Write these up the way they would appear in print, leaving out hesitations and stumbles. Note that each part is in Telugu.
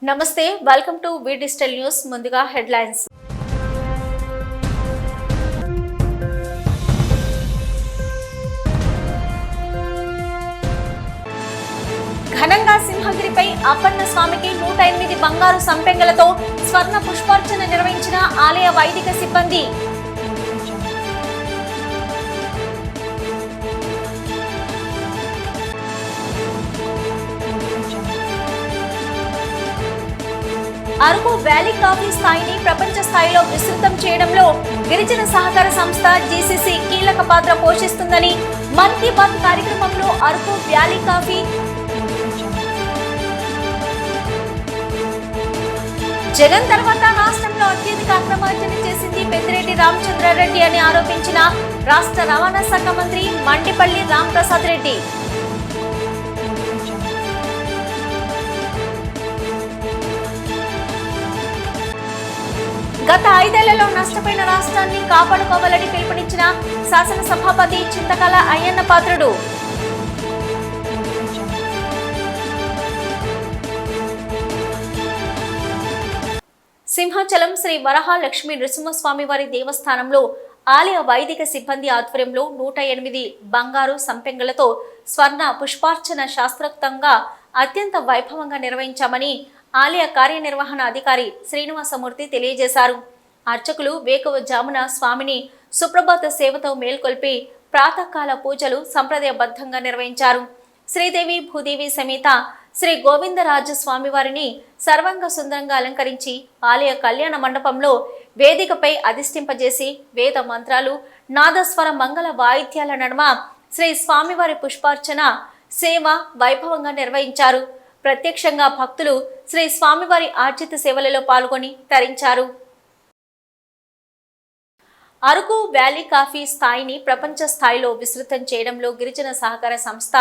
నమస్తే welcome to V digital news. ముందుగా హెడ్లైన్స్. ఘనంగా సింహగిరిపై అప్పన్న స్వామికి 108 బంగారు సంపెంగలతో స్వర్ణ పుష్పార్చన నిర్వహించిన ఆలయ వైదిక సిబ్బంది. అరకు వ్యాలీ కాఫీ స్థాయిని ప్రపంచ స్థాయిలో విస్తృతం చేయడంలో గిరిజన సహకార సంస్థ జీసీసీ కీలక పాత్ర పోషిస్తుందని మన్ కీ బాత్ కార్యక్రమంలో అరకు వ్యాలీ కాఫీ జగన్ తర్వాత రాష్ట్రంలో అత్యధిక అక్రమార్జన చేసింది పెద్దిరెడ్డి రామచంద్రారెడ్డి అని ఆరోపించిన రాష్ట్ర రవాణా శాఖ మంత్రి మండిపల్లి రాంప్రసాద్ రెడ్డి. గత 5 ఏళ్లలో నష్టపోయిన రాష్ట్రాన్ని కాపాడుకోవాలని పిలుపునిచ్చిన శాసనసభాపతి చింతకాల అయ్యన్న పాత్రుడు. సింహాచలం శ్రీ వరహాలక్ష్మి నృసింహస్వామి వారి దేవస్థానంలో ఆలయ వైదిక సిబ్బంది ఆధ్వర్యంలో 108 బంగారు సంపెంగలతో స్వర్ణ పుష్పార్చన శాస్త్రోక్తంగా అత్యంత వైభవంగా నిర్వహించామని ఆలయ కార్యనిర్వహణ అధికారి శ్రీనివాసమూర్తి తెలియజేశారు. అర్చకులు వేకువజామున స్వామిని సుప్రభాత సేవతో మేల్కొల్పి ప్రాతకాల పూజలు సంప్రదాయబద్ధంగా నిర్వహించారు. శ్రీదేవి భూదేవి సమేత శ్రీ గోవిందరాజ స్వామివారిని సర్వాంగ సుందరంగా అలంకరించి ఆలయ కళ్యాణ మండపంలో వేదికపై అధిష్ఠింపజేసి వేద మంత్రాలు నాదస్వర మంగళ వాయిద్యాల నడుమ శ్రీ స్వామివారి పుష్పార్చన సేవ వైభవంగా నిర్వహించారు. ప్రత్యక్షంగా భక్తులు శ్రీ స్వామివారి ఆర్జిత సేవలలో పాల్గొని తరించారు. అరకు వ్యాలీ కాఫీ స్థాయిని ప్రపంచ స్థాయిలో విస్తృతం చేయడంలో గిరిజన సహకార సంస్థ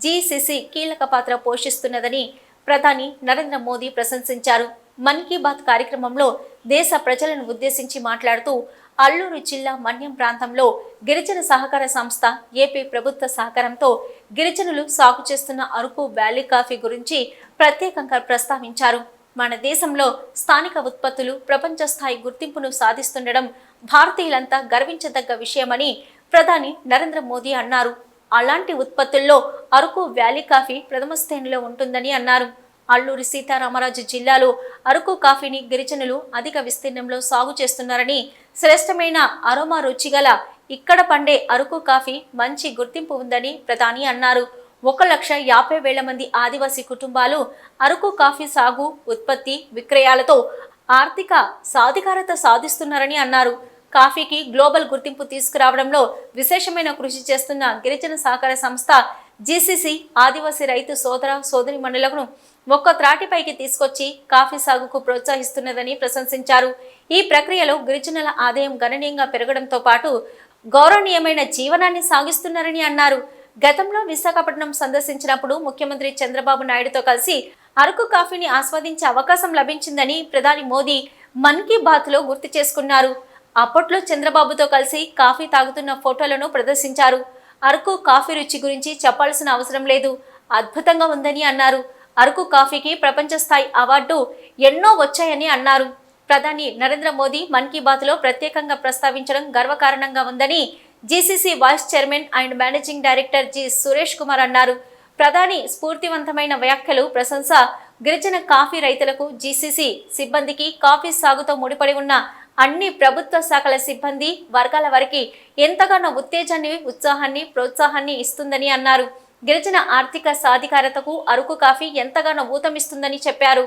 జీసీసీ కీలక పాత్ర పోషిస్తున్నదని ప్రధాని నరేంద్ర మోదీ ప్రశంసించారు. మన్ కీ బాత్ కార్యక్రమంలో దేశ ప్రజలను ఉద్దేశించి మాట్లాడుతూ అల్లూరు జిల్లా మన్యం ప్రాంతంలో గిరిజన సహకార సంస్థ ఏపీ ప్రభుత్వ సహకారంతో గిరిజనులు సాగు చేస్తున్న అరకు వ్యాలీ కాఫీ గురించి ప్రత్యేకంగా ప్రస్తావించారు. మన దేశంలో స్థానిక ఉత్పత్తులు ప్రపంచ స్థాయి గుర్తింపును సాధిస్తుండడం భారతీయులంతా గర్వించదగ్గ విషయమని ప్రధాని నరేంద్ర మోదీ అన్నారు. అలాంటి ఉత్పత్తుల్లో అరకు వ్యాలీ కాఫీ ప్రథమ శ్రేణిలో ఉంటుందని అన్నారు. అల్లూరి సీతారామరాజు జిల్లాలో అరకు కాఫీని గిరిజనులు అధిక విస్తీర్ణంలో సాగు చేస్తున్నారని, శ్రేష్టమైన అరోమా రుచిగల ఇక్కడ పండే అరకు కాఫీ మంచి గుర్తింపు ఉందని ప్రధాని అన్నారు. 1,50,000 మంది ఆదివాసీ కుటుంబాలు అరకు కాఫీ సాగు, ఉత్పత్తి, విక్రయాలతో ఆర్థిక సాధికారత సాధిస్తున్నారని అన్నారు. కాఫీకి గ్లోబల్ గుర్తింపు తీసుకురావడంలో విశేషమైన కృషి చేస్తున్న గిరిజన సహకార సంస్థ జీసీసీ ఆదివాసీ రైతు సోదర సోదరీమణులను ఒక్క త్రాటిపైకి తీసుకొచ్చి కాఫీ సాగుకు ప్రోత్సహిస్తున్నదని ప్రశంసించారు. ఈ ప్రక్రియలో గిరిజనుల ఆదాయం గణనీయంగా పెరగడంతో పాటు గౌరవనీయమైన జీవనాన్ని సాగిస్తున్నారని అన్నారు. గతంలో విశాఖపట్నం సందర్శించినప్పుడు ముఖ్యమంత్రి చంద్రబాబు నాయుడుతో కలిసి అరకు కాఫీని ఆస్వాదించే అవకాశం లభించిందని ప్రధాని మోదీ మన్ కీ బాత్లో గుర్తు చేసుకున్నారు. అప్పట్లో చంద్రబాబుతో కలిసి కాఫీ తాగుతున్న ఫోటోలను ప్రదర్శించారు. అరకు కాఫీ రుచి గురించి చెప్పాల్సిన అవసరం లేదు, అద్భుతంగా ఉందని అన్నారు. అరకు కాఫీకి ప్రపంచ స్థాయి అవార్డు ఎన్నో వచ్చాయని అన్నారు. ప్రధాని నరేంద్ర మోదీ మన్ కీ బాత్లో ప్రత్యేకంగా ప్రస్తావించడం గర్వకారణంగా ఉందని GCC vice chairman and managing director G Suresh Kumar అన్నారు. ప్రధాని స్ఫూర్తివంతమైన వ్యాఖ్యలు, ప్రశంస గిరిజన కాఫీ రైతులకు, జీసీసీ సిబ్బందికి, కాఫీ సాగుతో ముడిపడి ఉన్న అన్ని ప్రభుత్వ శాఖల సిబ్బంది వర్గాల వారికి ఎంతగానో ఉత్తేజాన్ని, ఉత్సాహాన్ని, ప్రోత్సాహాన్ని ఇస్తుందని అన్నారు. గిరిజన ఆర్థిక సాధికారతకు అరకు కాఫీ ఎంతగానో ఊతమిస్తుందని చెప్పారు.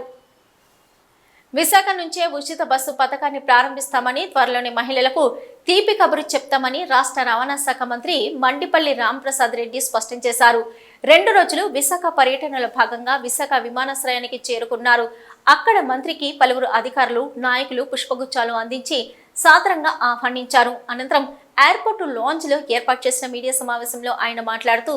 విశాఖ నుంచే ఉచిత బస్సు పథకాన్ని ప్రారంభిస్తామని, త్వరలోనే మహిళలకు తీపి కబురు చెప్తామని రాష్ట్ర రవాణా శాఖ మంత్రి మండిపల్లి రాంప్రసాద్ రెడ్డి స్పష్టం చేశారు. 2 రోజులు విశాఖ పర్యటనలో భాగంగా విశాఖ విమానాశ్రయానికి చేరుకున్నారు. అక్కడ మంత్రికి పలువురు అధికారులు, నాయకులు పుష్పగుచ్చాలు అందించి సాదరంగా ఆహ్వానించారు. అనంతరం ఎయిర్పోర్టు లాంజ్లో ఏర్పాటు చేసిన మీడియా సమావేశంలో ఆయన మాట్లాడుతూ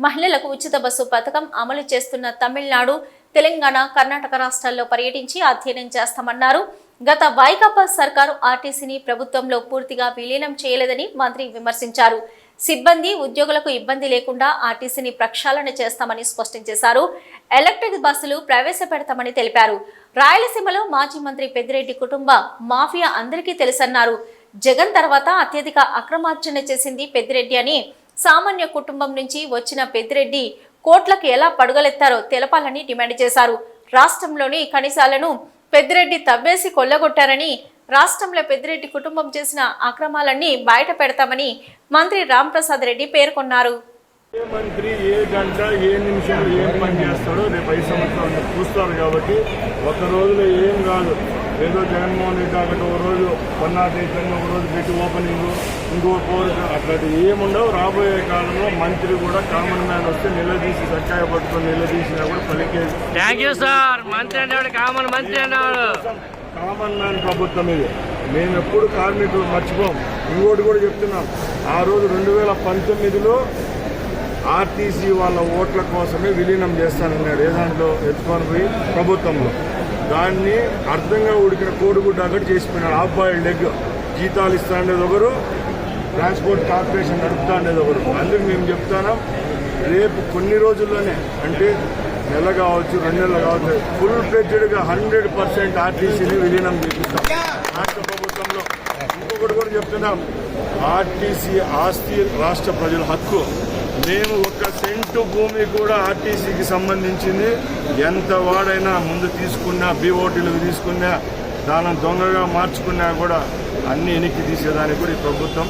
మహిళలకు ఉచిత బస్సు పథకం అమలు చేస్తున్న తమిళనాడు, తెలంగాణ, కర్ణాటక రాష్ట్రాల్లో పర్యటించి అధ్యయనం చేస్తామన్నారు. గత వైకాపా సర్కారు ఆర్టీసీని ప్రభుత్వంలో పూర్తిగా విలీనం చేయలేదని మంత్రి విమర్శించారు. సిబ్బంది ఉద్యోగులకు ఇబ్బంది లేకుండా ఆర్టీసీని ప్రక్షాళన చేస్తామని స్పష్టం చేశారు. ఎలక్ట్రిక్ బస్సులు ప్రవేశపెడతామని తెలిపారు. రాయలసీమలో మాజీ మంత్రి పెద్దిరెడ్డి కుటుంబ మాఫియా అందరికీ తెలుసన్నారు. జగన్ తర్వాత అత్యధిక అక్రమార్జన చేసింది పెద్దిరెడ్డి అని, సామాన్య కుటుంబం నుంచి వచ్చిన పెద్దిరెడ్డి కోట్లకు ఎలా పడుగలెత్తారో తెలపాలని డిమాండ్ చేశారు. రాష్ట్రంలోని కనిసాలను పెద్దిరెడ్డి తవ్వేసి కొల్లగొట్టారని, రాష్ట్రంలో పెద్దిరెడ్డి కుటుంబం చేసిన అక్రమాలన్నీ బయట పెడతామని మంత్రి రాంప్రసాద్ రెడ్డి పేర్కొన్నారు. ఏ మంత్రి ఏ గంట ఏ నిమిషంలో ఏం పని చేస్తాడో రేపు 5 సంవత్సరాలు చూస్తారు. కాబట్టి ఒక రోజులో ఏం కాదు. ఏదో జగన్మోహన్ రెడ్డి అక్కడ ఒక రోజు పన్నాటేసంగా ఒక రోజు పెట్టి ఓపెనింగ్ ఇంకో కోరిక అట్లాంటి ఏముండవు. రాబోయే కాలంలో మంత్రి కూడా కామన్ మ్యాన్ వస్తే నిలదీసి చక్కాయ పట్టుకొని నిలదీసినా కూడా పలికేది. కామన్ మ్యాన్ ప్రభుత్వం ఇది. మేము ఎప్పుడు కార్మికులు మర్చిపోం. ఇంకోటి కూడా చెప్తున్నాం, ఆ రోజు 2019లో ఆర్టీసీ వాళ్ళ ఓట్ల కోసమే విలీనం చేస్తానన్నాడు. ఏ దాంట్లో ఎత్తుకొని పోయి ప్రభుత్వంలో దాన్ని అర్థంగా ఉడికిన కోడిగుడ్డ అక్కడ చేసిపోయినాడు. Half boiled egg. జీతాలు ఇస్తా ఉండేది ఒకరు, ట్రాన్స్పోర్ట్ కార్పొరేషన్ నడుపుతా ఉండేది ఒకరు. అందుకు మేము చెప్తాను, రేపు కొన్ని రోజుల్లోనే, అంటే నెల కావచ్చు 2 నెలలు కావచ్చు, ఫుల్ ఫ్లెడ్జ్డ్గా 100% ఆర్టీసీని విలీనం చేపిస్తాం రాష్ట్ర ప్రభుత్వంలో. ఇంకొకటి కూడా చెప్తున్నాం, ఆర్టీసీ ఆస్తి రాష్ట్ర ప్రజల హక్కు. మేము 1 సెంటు భూమి కూడా ఆర్టీసీకి సంబంధించింది ఎంత వాడైనా ముందు తీసుకున్నా, బీఓటీలకు తీసుకున్నా, దానిని దొంగగా మార్చుకున్నా కూడా అన్ని వెనక్కి తీసేదానికి కూడా ఈ ప్రభుత్వం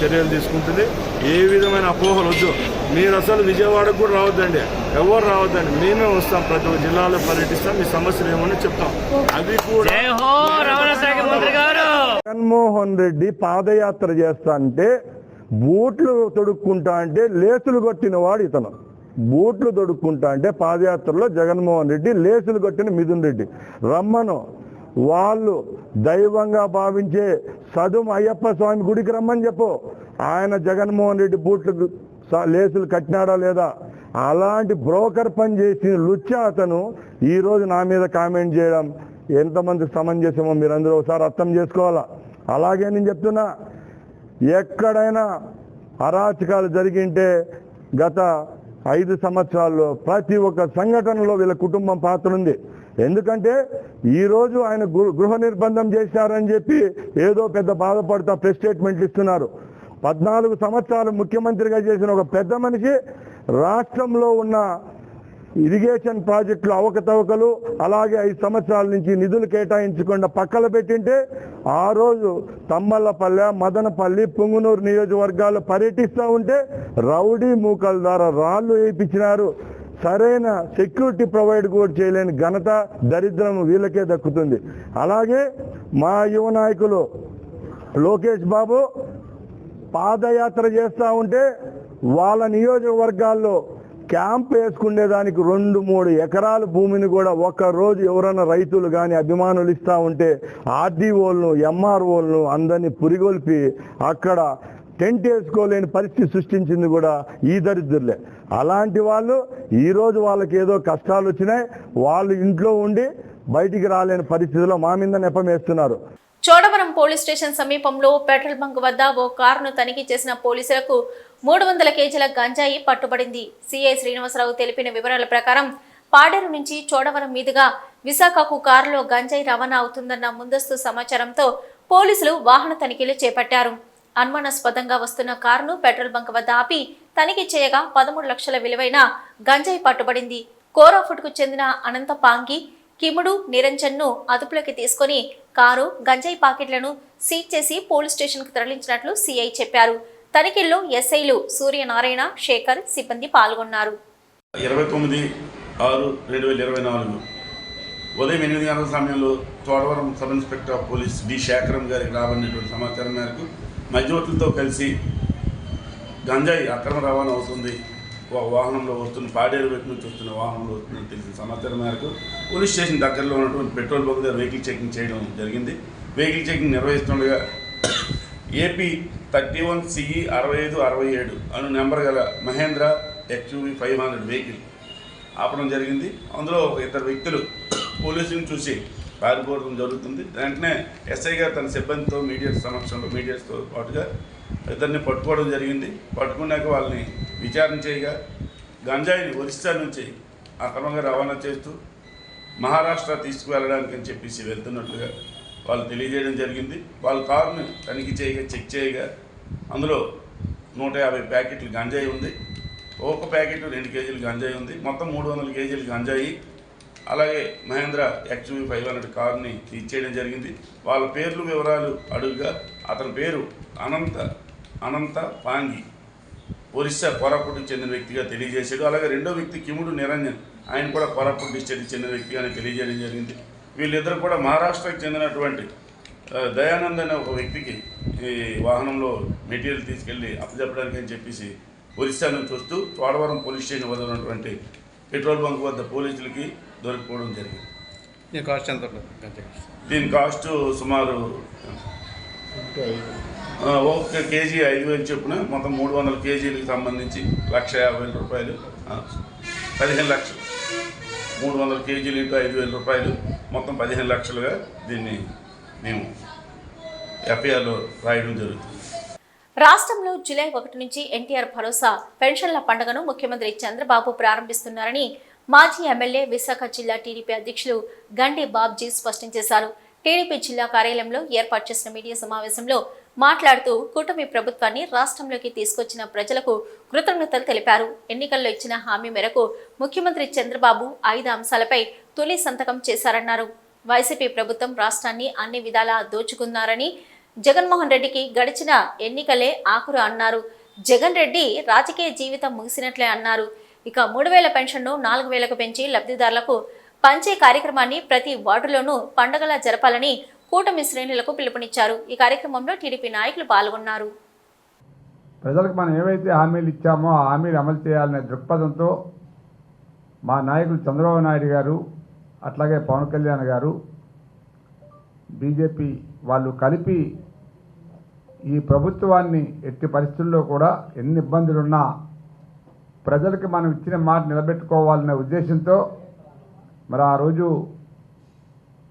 చర్యలు తీసుకుంటుంది. ఏ విధమైన అపోహలు వద్దు. మీరు అసలు విజయవాడకు కూడా రావద్దండి, ఎవరు రావద్దండి. మేమే వస్తాం, ప్రతి ఒక్క జిల్లాలో పర్యటిస్తాం, మీ సమస్యలు ఏమని చెప్తాం. అది కూడా జగన్మోహన్ రెడ్డి పాదయాత్ర చేస్తా అంటే బూట్లు తొడుక్కుంటా అంటే లేసులు కొట్టిన వాడు ఇతను. బూట్లు తొడుక్కుంటా అంటే పాదయాత్రలో జగన్మోహన్ రెడ్డి, లేసులు కొట్టిన మిథున్ రెడ్డి. రమ్మను, వాళ్ళు దైవంగా భావించే సదుం అయ్యప్ప స్వామి గుడికి రమ్మని చెప్పు. ఆయన జగన్మోహన్ రెడ్డి బూట్లు లేసులు కట్టినాడా లేదా? అలాంటి బ్రోకర్ పని చేసిన లుచ్చా అతను ఈరోజు నా మీద కామెంట్ చేయడం ఎంతమంది సమంజసమో మీరందరూ ఒకసారి అర్థం చేసుకోవాలా. అలాగే నేను చెప్తున్నా, ఎక్కడైనా అరాచకాలు జరిగింటే గత 5 సంవత్సరాల్లో ప్రతి ఒక్క సంఘటనలో వీళ్ళ కుటుంబం పాత్ర ఉంది. ఎందుకంటే ఈరోజు ఆయన గృహ నిర్బంధం చేశారని చెప్పి ఏదో పెద్ద బాధపడుతూ ప్రెస్ స్టేట్మెంట్లు ఇస్తున్నారు. 14 సంవత్సరాలు ముఖ్యమంత్రిగా చేసిన ఒక పెద్ద మనిషి రాష్ట్రంలో ఉన్న ఇరిగేషన్ ప్రాజెక్టులు అవకతవకలు, అలాగే 5 సంవత్సరాల నుంచి నిధులు కేటాయించకుండా పక్కన పెట్టింటే ఆ రోజు తమ్మల్లపల్లె, మదనపల్లి, పుంగునూరు నియోజకవర్గాల్లో పర్యటిస్తూ ఉంటే రౌడీ మూకల ద్వారా రాళ్లు వేయించినారు. సరైన సెక్యూరిటీ ప్రొవైడ్ కూడా చేయలేని ఘనత, దరిద్రం వీళ్ళకే దక్కుతుంది. అలాగే మా యువ నాయకులు లోకేష్ బాబు పాదయాత్ర చేస్తూ ఉంటే వాళ్ళ నియోజకవర్గాల్లో క్యాంప్ వేసుకునేదానికి 2-3 ఎకరాల భూమిని కూడా ఒక్కరోజు ఎవరైనా రైతులు కానీ అభిమానులు ఇస్తూ ఉంటే ఆర్డీఓలను, ఎంఆర్ఓలను అందరినీ పురిగొల్పి అక్కడ టెంట్ వేసుకోలేని పరిస్థితి సృష్టించింది కూడా ఈ దరిద్రులే. అలాంటి వాళ్ళు ఈరోజు వాళ్ళకి ఏదో కష్టాలు వచ్చినాయి, వాళ్ళు ఇంట్లో ఉండి బయటికి రాలేని పరిస్థితిలో మా మీద నెపం వేస్తున్నారు. చోడవరం పోలీస్ స్టేషన్ సమీపంలో పెట్రోల్ బంక్ వద్ద ఓ కారును తనిఖీ చేసిన పోలీసులకు 300 కేజీల గంజాయి పట్టుబడింది. సిఐ శ్రీనివాసరావు తెలిపిన వివరాల ప్రకారం పాడేరు నుంచి చోడవరం మీదుగా విశాఖకు కారులో గంజాయి రవాణా అవుతుందన్న ముందస్తు సమాచారంతో పోలీసులు వాహన తనిఖీలు చేపట్టారు. అనుమానాస్పదంగా వస్తున్న కారును పెట్రోల్ బంక్ వద్ద ఆపి తనిఖీ చేయగా 13 లక్షల విలువైన గంజాయి పట్టుబడింది. కోరాఫుట్కు చెందిన అనంత పాంగి, కిముడు నిరంజన్ను అదుపులోకి తీసుకుని కారు, గంజాయి పాకెట్లను సీజ్ చేసి పోలీస్ స్టేషన్కు తరలించినట్లు సిఐ చెప్పారు. తనిఖీల్లో ఎస్ఐలు సూర్యనారాయణ, శేఖర్ సిబ్బంది పాల్గొన్నారు. 29/6/2024 ఉదయం 8 గంటల సమయంలో Chodavaram sub inspector of police D Sekharam గారికి రాబడినటువంటి సమాచారం మేరకు మధ్యవర్తులతో కలిసి గంజాయి అక్రమ రవాణా అవుతుంది, వాహనంలో వస్తున్న పాడేరు వైపు నుంచి వస్తున్న వాహనంలో వస్తుందని తెలిసిన సమాచారం మేరకు పోలీస్ స్టేషన్ దగ్గరలో ఉన్నటువంటి పెట్రోల్ బంక్ దగ్గర వెహికల్ చెకింగ్ చేయడం జరిగింది. వెహికల్ చెకింగ్ నిర్వహిస్తుండగా ఏపీ 31 CE 6567 అను నెంబర్ గల మహేంద్ర XUV 500 వెహికల్ ఆపడం జరిగింది. అందులో 2 వ్యక్తులు పోలీసులను చూసి పారిపోవడం జరుగుతుంది. వెంటనే ఎస్ఐ గారు తన సిబ్బందితో మీడియాతో పాటుగా ఇద్దరిని పట్టుకోవడం జరిగింది. పట్టుకున్నాక వాళ్ళని విచారణ చేయగా గంజాయిని ఒరిస్సా నుంచి అక్రమంగా రవాణా చేస్తూ మహారాష్ట్ర తీసుకువెళ్ళడానికి అని చెప్పేసి వెళ్తున్నట్లుగా వాళ్ళు తెలియజేయడం జరిగింది. వాళ్ళ కారుని తనిఖీ చేయగా చెక్ చేయగా అందులో 150 ప్యాకెట్లు గంజాయి ఉంది. ఒక ప్యాకెట్ 2 కేజీలు గంజాయి ఉంది. మొత్తం 300 కేజీలు గంజాయి, అలాగే మహేంద్ర XUV 500 కారుని ఇచ్చేయడం జరిగింది. వాళ్ళ పేర్లు వివరాలు అడుగుగా అతని పేరు అనంత పాంగి, ఒరిస్సా కోరాపుట్కి చెందిన వ్యక్తిగా తెలియజేశాడు. అలాగే రెండో వ్యక్తి కిముడు నిరంజన్, ఆయన కూడా కోరాపుట్ డిస్ట్రిక్ట్కి చెందిన వ్యక్తిగానే తెలియజేయడం జరిగింది. వీళ్ళిద్దరు కూడా మహారాష్ట్రకు చెందినటువంటి దయానంద్ అనే ఒక వ్యక్తికి ఈ వాహనంలో మెటీరియల్ తీసుకెళ్ళి అప్పచెప్పడానికి అని చెప్పేసి ఒరిస్సా నుంచి వస్తూ చోడవరం పోలీస్ స్టేషన్ వద్ద ఉన్నటువంటి పెట్రోల్ బంక్ వద్ద పోలీసులకి దొరికిపోవడం జరిగింది. దీని కాస్ట్ సుమారు 1 కేజీ 5,000 చొప్పున మొత్తం 300 కేజీలకు సంబంధించి 1,50,000 రూపాయలు, 15 లక్షలు. 300 కేజీలు ఇంటూ 5,000 రూపాయలు, మొత్తం 15 లక్షలుగా దీన్ని మేము ఎఫ్ఐఆర్లో రాయడం జరుగుతుంది. రాష్ట్రంలో జూలై 1 నుంచి ఎన్టీఆర్ భరోసా పెన్షన్ల పండుగను ముఖ్యమంత్రి చంద్రబాబు ప్రారంభిస్తున్నారని మాజీ ఎమ్మెల్యే విశాఖ జిల్లా టీడీపీ అధ్యక్షులు గండి బాబ్జీ స్పష్టం చేశారు. టీడీపీ జిల్లా కార్యాలయంలో ఏర్పాటు చేసిన మీడియా సమావేశంలో మాట్లాడుతూ కూటమి ప్రభుత్వాన్ని రాష్ట్రంలోకి తీసుకొచ్చిన ప్రజలకు కృతజ్ఞతలు తెలిపారు. ఎన్నికల్లో ఇచ్చిన హామీ మేరకు ముఖ్యమంత్రి చంద్రబాబు 5 అంశాలపై తొలి సంతకం చేశారన్నారు. వైసీపీ ప్రభుత్వం రాష్ట్రాన్ని అన్ని విధాలా దోచుకున్నారని, జగన్మోహన్ రెడ్డికి గడిచిన ఎన్నికలే ఆఖరు అన్నారు. జగన్ రెడ్డి రాజకీయ జీవితం ముగిసినట్లే అన్నారు. ఇక 3,000 పెన్షన్ను 4,000కు పెంచి లబ్ధిదారులకు పంచే కార్యక్రమాన్ని ప్రతి వార్డులోనూ పండగలా జరపాలని కూటమి శ్రేణులకు పిలుపునిచ్చారు. ఈ కార్యక్రమంలో టీడీపీ నాయకులు పాల్గొన్నారు. ప్రజలకు మనం ఏవైతే హామీలు ఇచ్చామో ఆ హామీలు అమలు చేయాలనే దృక్పథంతో మా నాయకులు చంద్రబాబు నాయుడు గారు, అట్లాగే పవన్ కళ్యాణ్ గారు, బీజేపీ వాళ్ళు కలిపి ఈ ప్రభుత్వాన్ని ఎట్టి పరిస్థితుల్లో కూడా ఎన్ని ఇబ్బందులున్నా ప్రజలకి మనం ఇచ్చిన మాట నిలబెట్టుకోవాలనే ఉద్దేశంతో మరి ఆ రోజు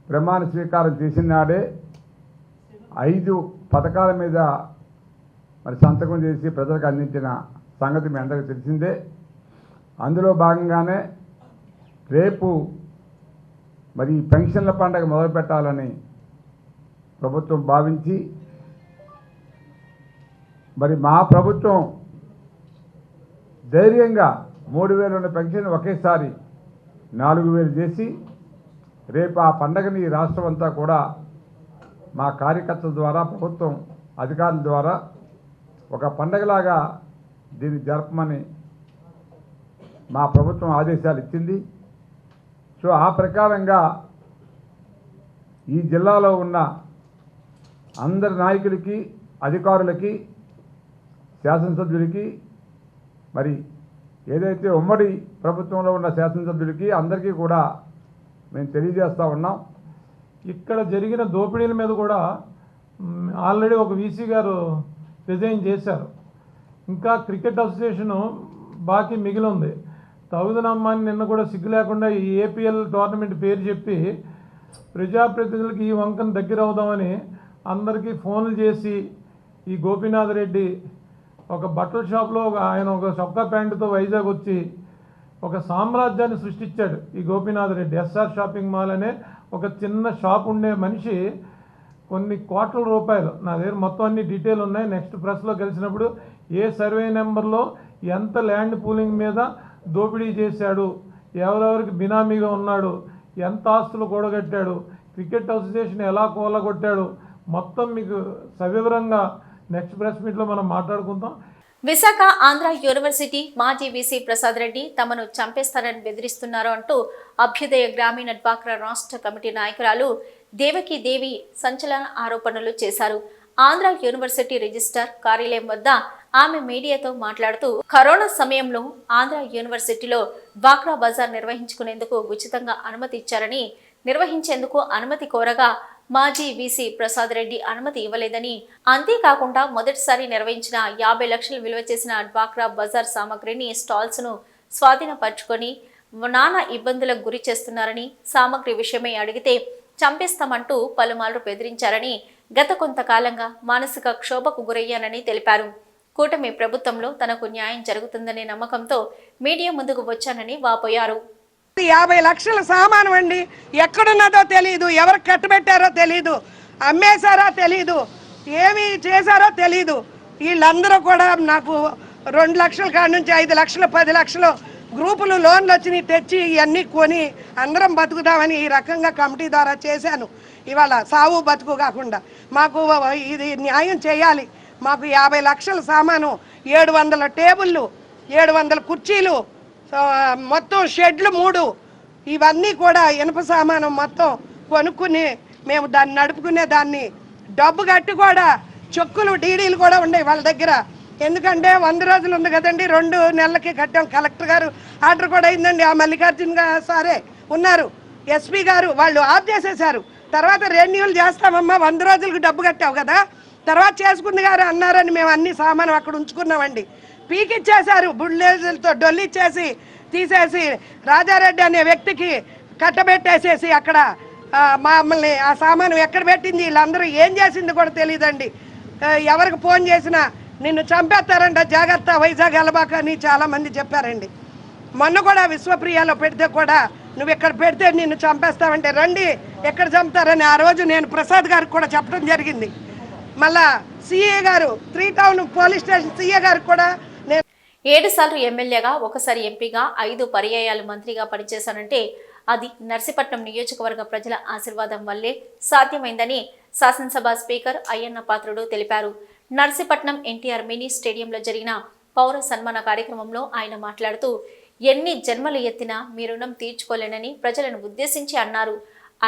ప్రమాణ స్వీకారం చేసిన నాడే 5 పథకాల మీద మరి సంతకం చేసి ప్రజలకు అందించిన సంగతి మీ అందరికీ తెలిసిందే. అందులో భాగంగానే రేపు మరి పెన్షన్ల పండుగ మొదలు పెట్టాలని ప్రభుత్వం భావించి మరి మా ప్రభుత్వం ధైర్యంగా 3,000 ఉన్న పెన్షన్ ఒకేసారి 4,000 చేసి రేపు ఆ పండగని రాష్ట్రం అంతా కూడా మా కార్యకర్తల ద్వారా, ప్రభుత్వం అధికారుల ద్వారా ఒక పండగలాగా దీన్ని జరపమని మా ప్రభుత్వం ఆదేశాలు ఇచ్చింది. సో ఆ ప్రకారంగా ఈ జిల్లాలో ఉన్న అందరి నాయకులకి, అధికారులకి, శాసనసభ్యులకి, మరి ఏదైతే ఉమ్మడి ప్రభుత్వంలో ఉన్న శాసనసభ్యులకి అందరికీ కూడా మేము తెలియజేస్తూ ఉన్నాం. ఇక్కడ జరిగిన దోపిడీల మీద కూడా ఆల్రెడీ ఒక వీసీ గారు రిజైన్ చేశారు. ఇంకా క్రికెట్ అసోసియేషను బాకీ మిగిలి ఉంది. తగుదనమ్మని నిన్న కూడా సిగ్గు లేకుండా ఈ ఏపీఎల్ టోర్నమెంట్ పేరు చెప్పి ప్రజాప్రతినిధులకి ఈ వంకను దగ్గర అవుదామని అందరికీ ఫోన్లు చేసి ఈ గోపీనాథ్ రెడ్డి ఒక బట్టల షాప్లో ఆయన ఒక చొక్కా ప్యాంటుతో వైజాగ్ వచ్చి ఒక సామ్రాజ్యాన్ని సృష్టించాడు. ఈ Gopinath Reddy SR shopping mall అనే ఒక చిన్న షాప్ ఉండే మనిషి కొన్ని కోట్ల రూపాయలు, నా దగ్గర మొత్తం అన్ని డీటెయిల్ ఉన్నాయి, నెక్స్ట్ ప్రెస్లో కలిసినప్పుడు ఏ సర్వే నెంబర్లో ఎంత ల్యాండ్ పూలింగ్ మీద దోపిడీ చేశాడు, ఎవరెవరికి బినామీగా ఉన్నాడు, ఎంత ఆస్తులు కూడగట్టాడు, క్రికెట్ అసోసియేషన్ ఎలా కూలగొట్టాడు, మొత్తం మీకు సవివరంగా నెక్స్ట్ ప్రెస్ మీట్లో మనం మాట్లాడుకుందాం. విశాఖ ఆంధ్ర యూనివర్సిటీ మాజీ వీసీ ప్రసాద్ రెడ్డి తమను చంపేస్తారని బెదిరిస్తున్నారు అంటూ అభ్యుదయ గ్రామీణ డ్వాక్రా రాష్ట్ర కమిటీ నాయకురాలు దేవకి దేవి సంచలన ఆరోపణలు చేశారు. ఆంధ్ర యూనివర్సిటీ రిజిస్ట్రార్ కార్యాలయం వద్ద ఆమె మీడియాతో మాట్లాడుతూ కరోనా సమయంలో ఆంధ్ర యూనివర్సిటీలో డ్వాక్రా బజార్ నిర్వహించుకునేందుకు ఉచితంగా అనుమతి ఇచ్చారని, నిర్వహించేందుకు అనుమతి కోరగా మాజీ వీసీ ప్రసాద్ రెడ్డి అనుమతి ఇవ్వలేదని, అంతేకాకుండా మొదటిసారి నిర్వహించిన 50 లక్షలు విలువ చేసిన డ్వాక్రా బజార్ సామగ్రిని, స్టాల్స్ ను స్వాధీనపరుచుకొని నానా ఇబ్బందులకు గురి చేస్తున్నారని, సామగ్రి విషయమై అడిగితే చంపేస్తామంటూ పలుమార్లు బెదిరించారని, గత కొంతకాలంగా మానసిక క్షోభకు గురయ్యానని తెలిపారు. కూటమి ప్రభుత్వంలో తనకు న్యాయం జరుగుతుందనే నమ్మకంతో మీడియా ముందుకు వచ్చానని వాపోయారు. 50 లక్షల సామాను అండి, ఎక్కడున్నదో తెలియదు, ఎవరికి కట్టుబెట్టారో తెలియదు, అమ్మేశారో తెలియదు, ఏమి చేశారో తెలియదు. వీళ్ళందరూ కూడా నాకు 2 లక్షల కాడి నుంచి 5 లక్షలు 10 లక్షలు గ్రూపులు లోన్లు వచ్చినాయి తెచ్చి ఇవన్నీ కొని అందరం బతుకుదామని ఈ రకంగా కమిటీ ద్వారా చేశాను. ఇవాళ సావు బతుకు కాకుండా మాకు ఇది న్యాయం చేయాలి. మాకు 50 లక్షల సామాను, 700 టేబుళ్ళు, 700 కుర్చీలు, మొత్తం షెడ్లు 3, ఇవన్నీ కూడా ఇనుప సామాను మొత్తం కొనుక్కుని మేము దాన్ని నడుపుకునే దాన్ని డబ్బు కట్టి కూడా చెక్కులు డీడీలు కూడా ఉన్నాయి వాళ్ళ దగ్గర. ఎందుకంటే 100 రోజులు ఉంది కదండి, 2 నెలలకి కట్టాం. కలెక్టర్ గారు ఆర్డర్ కూడా అయిందండి. ఆ మల్లికార్జున సారే ఉన్నారు, ఎస్పీ గారు, వాళ్ళు ఆఫ్ చేసేశారు. తర్వాత రెన్యూల్ చేస్తామమ్మా, 100 రోజులకు డబ్బు కట్టావు కదా, తర్వాత చేసుకుంది గారు అన్నారని మేము అన్ని సామాను అక్కడ ఉంచుకున్నామండి. పీకిచ్చేశారు, బుల్డేజర్లతో డొల్లిచ్చేసి తీసేసి రాజారెడ్డి అనే వ్యక్తికి కట్టబెట్టేసేసి అక్కడ మమ్మల్ని ఆ సామాను ఎక్కడ పెట్టింది, వీళ్ళందరూ ఏం చేసింది కూడా తెలియదండి. ఎవరికి ఫోన్ చేసినా నిన్ను చంపేస్తారంట, జాగ్రత్త, వైజాగ్ వెళ్ళబాక అని చాలామంది చెప్పారండి. మొన్న కూడా విశ్వప్రియాలో పెడితే కూడా నువ్వు ఇక్కడ పెడితే నిన్ను చంపేస్తావంటే రండి ఎక్కడ చంపుతారని ఆ రోజు నేను ప్రసాద్ గారికి కూడా చెప్పడం జరిగింది. మళ్ళా సిఏ గారు, 3 టౌన్ పోలీస్ స్టేషన్ సిఏ గారికి కూడా 7 సార్లు ఎమ్మెల్యేగా, 1 సారి ఎంపీగా, 5 పర్యాయాలు మంత్రిగా పనిచేశానంటే అది నర్సీపట్నం నియోజకవర్గ ప్రజల ఆశీర్వాదం వల్లే సాధ్యమైందని శాసనసభ స్పీకర్ అయ్యన్న పాత్రుడు తెలిపారు. నర్సీపట్నం ఎన్టీఆర్ మినీ స్టేడియంలో జరిగిన పౌర సన్మాన కార్యక్రమంలో ఆయన మాట్లాడుతూ, ఎన్ని జన్మలు ఎత్తినా మీ రుణం తీర్చుకోలేనని ప్రజలను ఉద్దేశించి అన్నారు.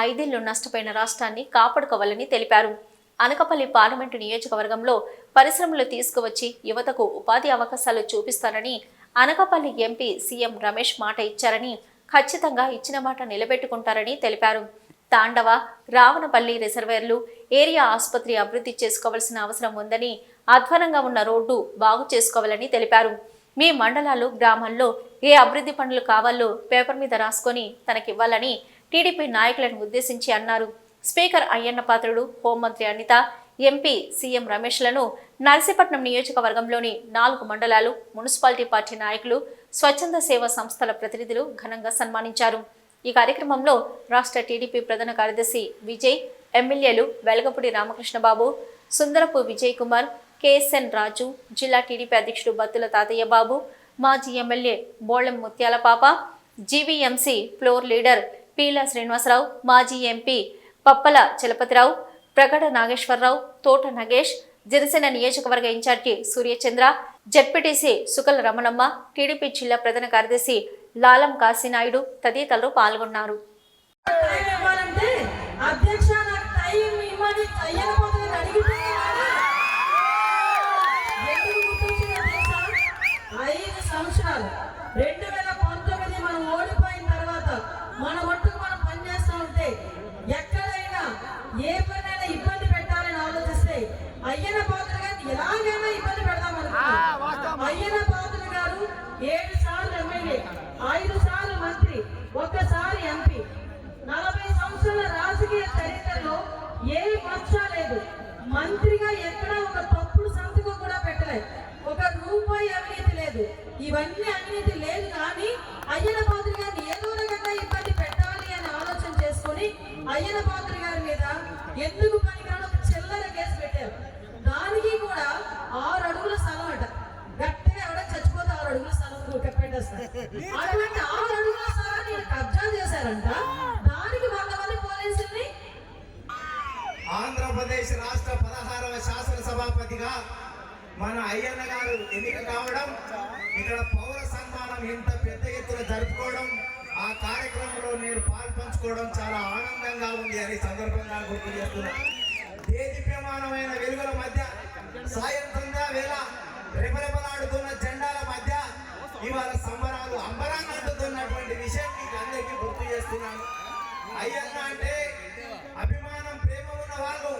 5 ఏళ్లు నష్టపోయిన రాష్ట్రాన్ని కాపాడుకోవాలని తెలిపారు. అనకాపల్లి పార్లమెంటు నియోజకవర్గంలో పరిశ్రమలు తీసుకువచ్చి యువతకు ఉపాధి అవకాశాలు చూపిస్తారని అనకాపల్లి ఎంపీ సీఎం రమేష్ మాట ఇచ్చారని, ఖచ్చితంగా ఇచ్చిన మాట నిలబెట్టుకుంటారని తెలిపారు. తాండవ, రావణపల్లి రిజర్వేర్లు, ఏరియా ఆసుపత్రి అభివృద్ధి చేసుకోవాల్సిన అవసరం ఉందని, అధ్వానంగా ఉన్న రోడ్డు బాగు చేసుకోవాలని తెలిపారు. మీ మండలాలు, గ్రామాల్లో ఏ అభివృద్ధి పనులు కావాలో పేపర్ మీద రాసుకొని తనకివ్వాలని టీడీపీ నాయకులను ఉద్దేశించి అన్నారు. స్పీకర్ అయ్యన్న పాత్రుడు, హోంమంత్రి అనిత, ఎంపీ సీఎం రమేష్లను నర్సీపట్నం నియోజకవర్గంలోని 4 మండలాలు, మున్సిపాలిటీ పార్టీ నాయకులు, స్వచ్ఛంద సేవా సంస్థల ప్రతినిధులు ఘనంగా సన్మానించారు. ఈ కార్యక్రమంలో రాష్ట్ర టీడీపీ ప్రధాన కార్యదర్శి విజయ్, ఎమ్మెల్యేలు వెలగపూడి రామకృష్ణబాబు, సుందరపు విజయ్ కుమార్, కేఎస్ఎన్ రాజు, జిల్లా టీడీపీ అధ్యక్షుడు బత్తుల తాతయ్య బాబు, మాజీ MLA Bolem Muthyala Papa, GVMC floor leader Peela Srinivasarao, మాజీ ఎంపీ పప్పల చలపతిరావు, ప్రగడ నాగేశ్వరరావు, తోట నగేష్, జనసేన నియోజకవర్గ in charge Suryachandra, ZPTC Sukala Ramanamma, TDP జిల్లా ప్రధాన కార్యదర్శి లాలం కాశీనాయుడు తదితరులు పాల్గొన్నారు. ఏ పనైనా ఇబ్బంది పెట్టాలని ఆలోచిస్తే అయ్యన్న పాత్ర గారిని ఎలాగైనా ఇబ్బంది పెడదాం అనుకుంటున్నాం. అయ్యన్న పాత్ర గారు 7 సార్లు ఎమ్మెల్యే, 5 సార్లు మంత్రి, 1 సారి ఎంపీ, 40 సంవత్సరాల రాజకీయ చరిత్రలో ఏ మచ్చ లేదు. మంత్రిగా ఎక్కడ ఒక తప్పుడు సంతకం కూడా పెట్టలేదు, 1 రూపాయి అవినీతి లేదు. ఇవన్నీ అవినీతి లేదు, కానీ అయ్యన్న పాత్ర గారిని ఏదో రకంగా ఇబ్బంది పెట్టాలి అని ఆలోచన చేసుకుని అయ్యన్న పాత్ర గారి మీద ఎందుకు పనికిరాని ఒక చిల్లర కేసు పెట్టారు. దానికి కూడా 6 అడుగుల స్థలం అట. గట్టిగా ఎవడ చచ్చిపోతే 6 అడుగుల స్థలం పెట్టేస్తారు. అటువంటి 6 అడుగుల స్థలాన్ని కబ్జా చేశారంట. దానికి 100 మంది పోలీసుల్ని ఆంధ్రప్రదేశ్ రాష్ట్ర 16వ శాసనసభాపతిగా మన అయ్యన్న గారు ఎన్నిక కావడం, ఇక్కడ పౌర సన్మానం ఇంత పెద్ద ఎత్తున జరుపుకోవడం, ఆ కార్యక్రమంలో నేను పాల్పంచుకోవడం చాలా ఆనందంగా ఉంది అని సందర్భంగా గుర్తు చేస్తున్నాను. దేదీప్యమానమైన వెలుగుల మధ్య, సాయం సంధ్యా వేళ రెపరెపలాడుతున్న జెండాల మధ్య ఇవాళ సంబరాలు అంబరాన్ని అందుతున్నటువంటి విషయం మీకు అందరికీ గుర్తు చేస్తున్నాను. అయ్యన్న అంటే అభిమానం, ప్రేమ ఉన్న వాళ్ళు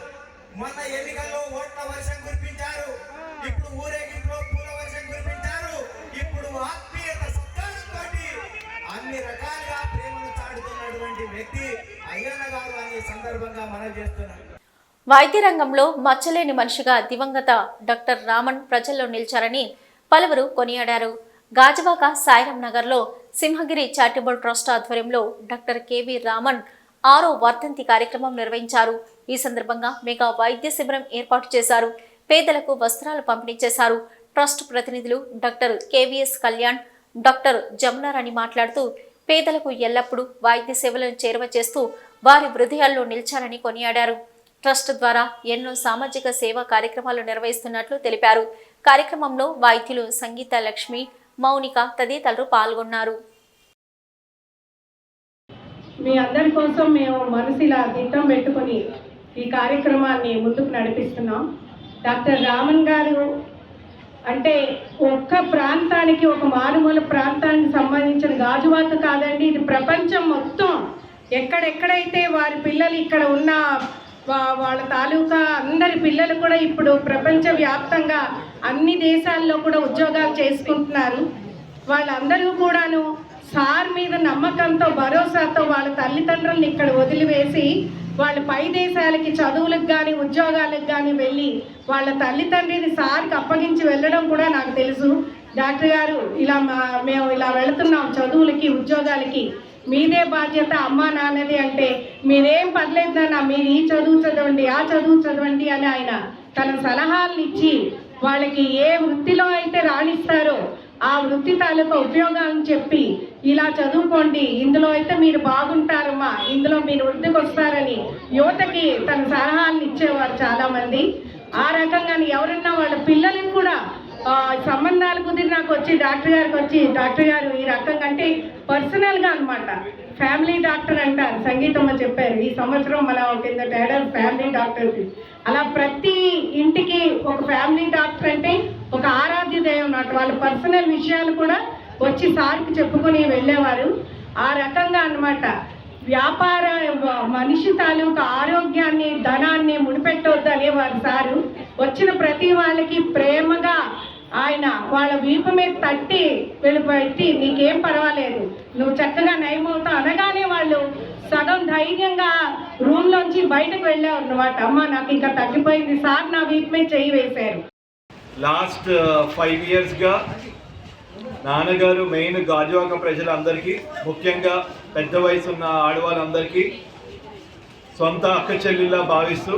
మొన్న ఎన్నికల్లో ఓట్ల వర్షం కురిపించారు, ఇప్పుడు ఊరేగింపులో పూల వర్షం కురిపించారు, ఇప్పుడు ఆత్మీయత సత్కారంతో అన్ని రకాలుగా ప్రేమను చాటుతున్నటువంటి వ్యక్తి అయ్యన్న గారు అనే సందర్భం సందర్భంగా మనవి చేస్తున్నాను. వైద్య రంగంలో మచ్చలేని మనిషిగా దివంగత డాక్టర్ రామన్ ప్రజల్లో నిలిచారని పలువురు కొనియాడారు. గాజువాక సాయిరాం నగర్లో సింహగిరి చారిటబుల్ ట్రస్ట్ ఆధ్వర్యంలో డాక్టర్ కెవి రామన్ 6వ వర్ధంతి కార్యక్రమం నిర్వహించారు. ఈ సందర్భంగా మెగా వైద్య శిబిరం ఏర్పాటు చేశారు. పేదలకు వస్త్రాలు పంపిణీ చేశారు. ట్రస్ట్ ప్రతినిధులు doctor KVS Kalyan, doctor Jamuna Rani మాట్లాడుతూ పేదలకు ఎల్లప్పుడూ వైద్య సేవలను చేరువ చేస్తూ వారి హృదయాల్లో నిలిచారని కొనియాడారు. ట్రస్ట్ ద్వారా ఎన్నో సామాజిక సేవా కార్యక్రమాలు నిర్వహిస్తున్నట్లు తెలిపారు. కార్యక్రమంలో వైద్యులు సంగీత లక్ష్మి, మౌనిక తదితరులు పాల్గొన్నారు. మీ అందరి కోసం మేము మనసులా దిట్టం పెట్టుకొని ఈ కార్యక్రమాన్ని ముందుకు నడిపిస్తున్నాం. డాక్టర్ రామన్ గారు అంటే ఒక్క ప్రాంతానికి, ఒక మారుమూల ప్రాంతానికి సంబంధించిన గాజువాక కాదండి, ఇది ప్రపంచం మొత్తం ఎక్కడెక్కడైతే వారి పిల్లలు ఇక్కడ ఉన్న వాళ్ళ తాలూకా అందరి పిల్లలు కూడా ఇప్పుడు ప్రపంచవ్యాప్తంగా అన్ని దేశాల్లో కూడా ఉద్యోగాలు చేసుకుంటున్నారు. వాళ్ళందరూ కూడాను సార్ మీద నమ్మకంతో, భరోసాతో వాళ్ళ తల్లిదండ్రులను ఇక్కడ వదిలివేసి వాళ్ళు పై దేశాలకి చదువులకు కానీ ఉద్యోగాలకు కానీ వెళ్ళి వాళ్ళ తల్లిదండ్రిని సార్కి అప్పగించి వెళ్ళడం కూడా నాకు తెలుసు. డాక్టర్ గారు మేము ఇలా వెళుతున్నాం చదువులకి ఉద్యోగాలకి, మీదే బాధ్యత అమ్మా నాన్నది అంటే మీరేం పర్లేదు నాన్న, మీరు ఈ చదువు చదవండి, ఆ చదువు చదవండి అని ఆయన తన సలహాలను ఇచ్చి వాళ్ళకి ఏ వృత్తిలో అయితే రాణిస్తారో ఆ వృత్తి తాలూకా ఉపయోగాలను చెప్పి ఇలా చదువుకోండి, ఇందులో అయితే మీరు బాగుంటారమ్మా, ఇందులో మీరు వృద్ధికి వస్తారని యువతకి తన సలహాలను ఇచ్చేవారు చాలామంది. ఆ రకంగానే ఎవరన్నా వాళ్ళ పిల్లలకు కూడా సంబంధాలు కుదిరి నాకు వచ్చి డాక్టర్ గారికి వచ్చి, డాక్టర్ గారు ఈ రకంగా అంటే పర్సనల్గా అనమాట, ఫ్యామిలీ డాక్టర్ అంటారు, సంగీతమ్మ చెప్పారు ఈ సంవత్సరం మనం కింద ఏడాది ఫ్యామిలీ డాక్టర్. అలా ప్రతి ఇంటికి ఒక ఫ్యామిలీ డాక్టర్ అంటే ఒక ఆరాధ్య దైవం అన్నట్టు. వాళ్ళ పర్సనల్ విషయాలు కూడా వచ్చి సార్కి చెప్పుకొని వెళ్ళేవారు. ఆ రకంగా అన్నమాట. వ్యాపార మనిషి తాలూకా ఆరోగ్యాన్ని, ధనాన్ని ముడిపెట్టవద్దు అనేవారు సారు. వచ్చిన ప్రతి వాళ్ళకి ప్రేమగా ఆయన వాళ్ళ వీపు మీద తట్టి వెళ్ళిపెట్టి నీకేం పర్వాలేదు, నువ్వు చక్కగా నయమవుతావు అనగానే వాళ్ళు సగం ధైర్యంగా రూమ్లోంచి బయటకు వెళ్ళారు అన్నమాట. అమ్మ నాకు ఇంకా తగ్గిపోయింది సార్, నా వీపు మీద చెయ్యి వేశారు. లాస్ట్ 5 yearsగా నాన్నగారు మెయిన్ గాజువాక ప్రజలందరికీ, ముఖ్యంగా పెద్ద వయసు ఉన్న ఆడవాళ్ళందరికీ సొంత అక్క చెల్లిలా భావిస్తూ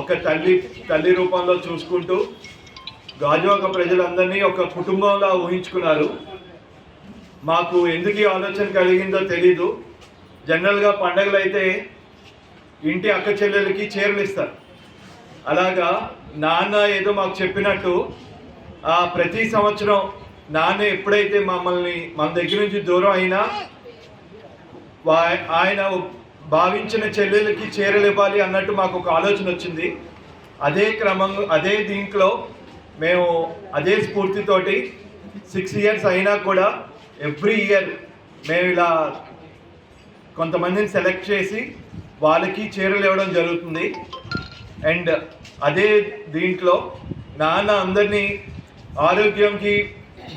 ఒక తల్లి రూపంలో చూసుకుంటూ గాజువాక ప్రజలందరినీ ఒక కుటుంబంలా ఊహించుకున్నారు. మాకు ఎందుకు ఈ ఆలోచన కలిగిందో తెలీదు. జనరల్గా పండగలు అయితే ఇంటి అక్క చెల్లెలకి చీరలు ఇస్తారు. అలాగా నాన్న ఏదో మాకు చెప్పినట్టు ప్రతి సంవత్సరం నాన్న ఎప్పుడైతే మన దగ్గర నుంచి దూరం అయినా ఆయన భావించిన చెల్లెలకి చీరలు ఇవ్వాలి అన్నట్టు మాకు ఒక ఆలోచన వచ్చింది. అదే దీంట్లో మేము అదే స్ఫూర్తితోటి 6 years అయినా కూడా ఎవ్రీ ఇయర్ మేము ఇలా కొంతమందిని సెలెక్ట్ చేసి వాళ్ళకి చీరలు ఇవ్వడం జరుగుతుంది. అండ్ అదే దీంట్లో నాన్న అందరినీ ఆరోగ్యంకి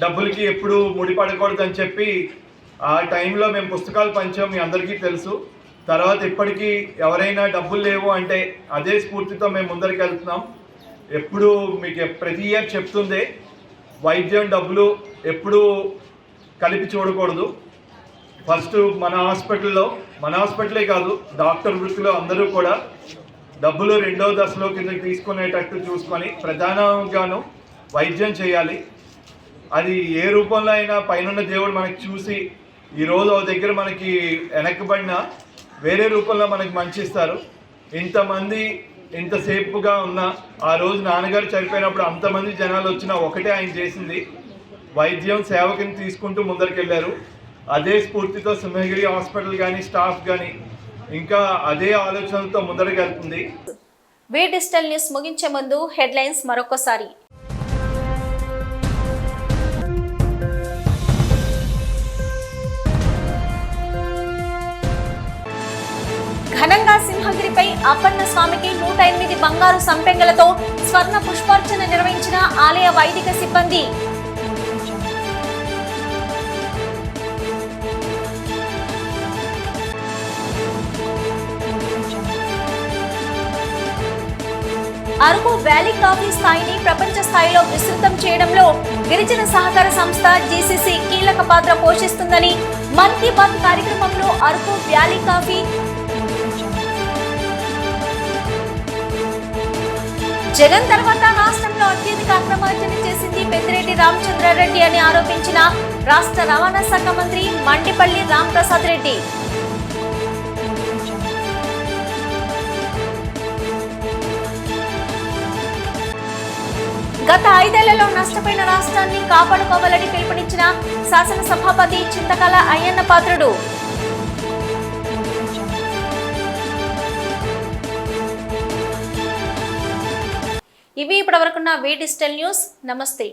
డబ్బులకి ఎప్పుడు ముడిపడకూడదని చెప్పి ఆ టైంలో మేము పుస్తకాలు పంచాం, మీ అందరికీ తెలుసు. తర్వాత ఇప్పటికీ ఎవరైనా డబ్బులు లేవు అంటే అదే స్ఫూర్తితో మేము ముందరికి వెళ్తున్నాం. ఎప్పుడు మీకు ప్రతి ఇయర్ చెప్తుందే, వైద్యం డబ్బులు ఎప్పుడూ కలిపి చూడకూడదు. ఫస్ట్ మన హాస్పిటలే కాదు, డాక్టర్ వృత్తిలో అందరూ కూడా డబ్బులు 2వ దశలో కిందకి తీసుకునేటట్టు చూసుకొని ప్రధానంగాను వైద్యం చేయాలి. అది ఏ రూపంలో అయినా పైన దేవుడు మనకి చూసి ఈరోజు ఒక దగ్గర మనకి వెనక్కబడినా వేరే రూపంలో మనకి మంచి ఇస్తారు. ఇంతమంది ఇంతసేపుగా ఉన్న ఆ రోజు నాన్నగారు చనిపోయినప్పుడు అంతమంది జనాలు వచ్చినా ఒకటే ఆయన చేసింది, వైద్యం సేవకిని తీసుకుంటూ ముందరికెళ్ళారు. అదే స్ఫూర్తితో సింహగిరి హాస్పిటల్ కానీ స్టాఫ్ కానీ ఇంకా అదే ఆలోచనలతో ముందరకెళ్తుంది. వీ డిజిటల్ న్యూస్ ముగించే ముందు హెడ్లైన్స్ మరొకసారి. ఘనంగా సింహగిరిపై అప్పన్న స్వామికి 108 బంగారు సంపెంగలతో స్వర్ణ పుష్పార్చన నిర్వహించిన ఆలయ వైదిక సిబ్బంది. అరకు వ్యాలీ కాఫీ స్థాయిని ప్రపంచ స్థాయిలో విస్తృతం చేయడంలో గిరిజన సహకార సంస్థ జీసీసీ కీలక పాత్ర పోషిస్తుందని మన్ కీ బాత్ కార్యక్రమంలో అరకు వ్యాలీ కాఫీ జగన్ తర్వాత రాష్ట్రంలో అత్యధిక అక్రమార్జన చేసింది పెద్దిరెడ్డి రామచంద్రారెడ్డి అని ఆరోపించిన రాష్ట్ర రవాణా శాఖ మంత్రి మండిపల్లి రాంప్రసాద్ రెడ్డి. గత 5 ఏళ్లలో నష్టపోయిన రాష్ట్రాన్ని కాపాడుకోవాలని పిలుపునిచ్చిన శాసనసభాపతి చింతకాల అయ్యన్న పాత్రుడు. ఇవి ఇప్పటివరకున్న వి డిజిటల్ న్యూస్. నమస్తే.